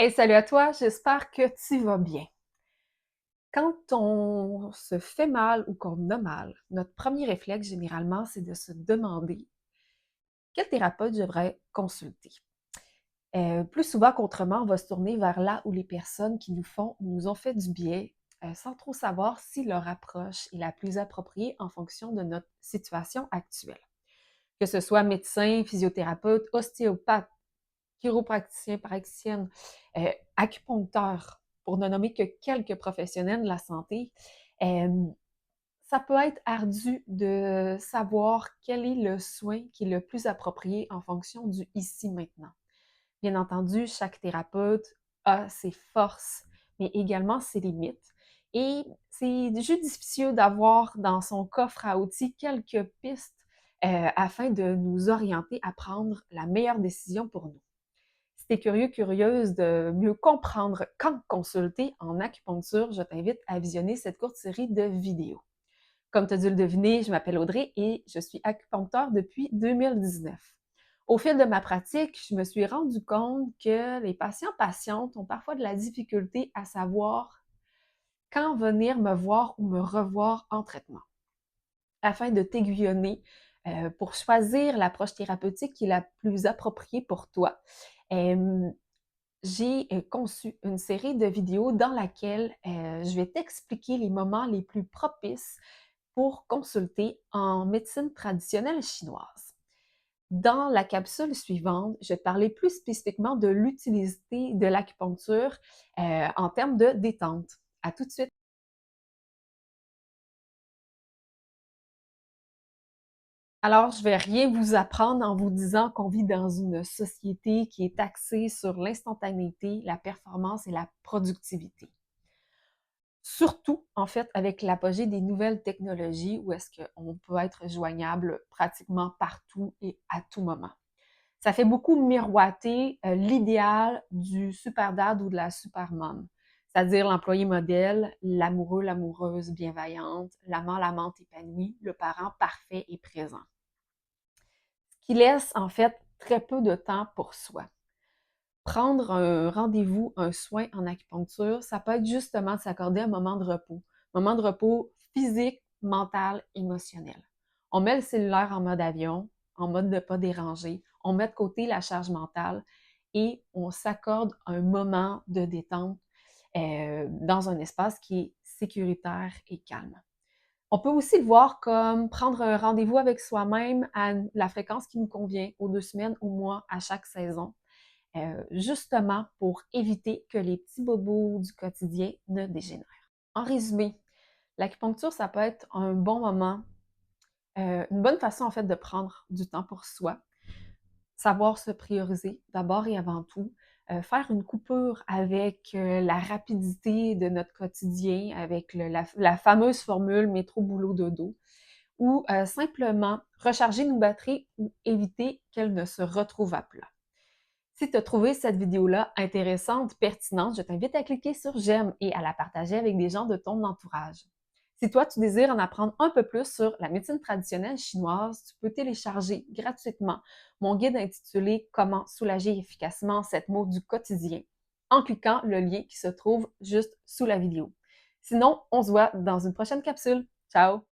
Hey, salut à toi, j'espère que tu vas bien. Quand on se fait mal ou qu'on a mal, notre premier réflexe généralement, c'est de se demander quel thérapeute je devrais consulter. Plus souvent qu'autrement, on va se tourner vers là où les personnes qui nous ont fait du bien, sans trop savoir si leur approche est la plus appropriée en fonction de notre situation actuelle. Que ce soit médecin, physiothérapeute, ostéopathe, chiropraticien, praticienne, acupuncteur, pour ne nommer que quelques professionnels de la santé, ça peut être ardu de savoir quel est le soin qui est le plus approprié en fonction du ici maintenant. Bien entendu, chaque thérapeute a ses forces, mais également ses limites. Et c'est judicieux d'avoir dans son coffre à outils quelques pistes afin de nous orienter à prendre la meilleure décision pour nous. Si tu es curieux, curieuse de mieux comprendre quand consulter en acupuncture, je t'invite à visionner cette courte série de vidéos. Comme tu as dû le deviner, je m'appelle Audrey et je suis acupuncteur depuis 2019. Au fil de ma pratique, je me suis rendu compte que les patients-patientes ont parfois de la difficulté à savoir quand venir me voir ou me revoir en traitement, afin de t'aiguillonner pour choisir l'approche thérapeutique qui est la plus appropriée pour toi. Euh, j'ai conçu une série de vidéos dans laquelle je vais t'expliquer les moments les plus propices pour consulter en médecine traditionnelle chinoise. Dans la capsule suivante, je vais te parler plus spécifiquement de l'utilité de l'acupuncture en termes de détente. À tout de suite! Alors, je vais rien vous apprendre en vous disant qu'on vit dans une société qui est axée sur l'instantanéité, la performance et la productivité. Surtout, en fait, avec l'apogée des nouvelles technologies où est-ce qu'on peut être joignable pratiquement partout et à tout moment. Ça fait beaucoup miroiter l'idéal du super dad ou de la super mom, c'est-à-dire l'employé modèle, l'amoureux, l'amoureuse bienveillante, l'amant, l'amante épanouie, le parent parfait et présent. Ce qui laisse en fait très peu de temps pour soi. Prendre un rendez-vous, un soin en acupuncture, ça peut être justement de s'accorder un moment de repos physique, mental, émotionnel. On met le cellulaire en mode avion, en mode de pas déranger, on met de côté la charge mentale et on s'accorde un moment de détente dans un espace qui est sécuritaire et calme. On peut aussi le voir comme prendre un rendez-vous avec soi-même à la fréquence qui nous convient, aux 2 semaines, au mois, à chaque saison, justement pour éviter que les petits bobos du quotidien ne dégénèrent. En résumé, l'acupuncture, ça peut être un bon moment, une bonne façon en fait de prendre du temps pour soi, savoir se prioriser d'abord et avant tout, faire une coupure avec la rapidité de notre quotidien, avec la fameuse formule métro, boulot, dodo, ou simplement recharger nos batteries ou éviter qu'elles ne se retrouvent à plat. Si tu as trouvé cette vidéo-là intéressante, pertinente, je t'invite à cliquer sur j'aime et à la partager avec des gens de ton entourage. Si toi, tu désires en apprendre un peu plus sur la médecine traditionnelle chinoise, tu peux télécharger gratuitement mon guide intitulé Comment soulager efficacement cette maux du quotidien en cliquant le lien qui se trouve juste sous la vidéo. Sinon, on se voit dans une prochaine capsule. Ciao!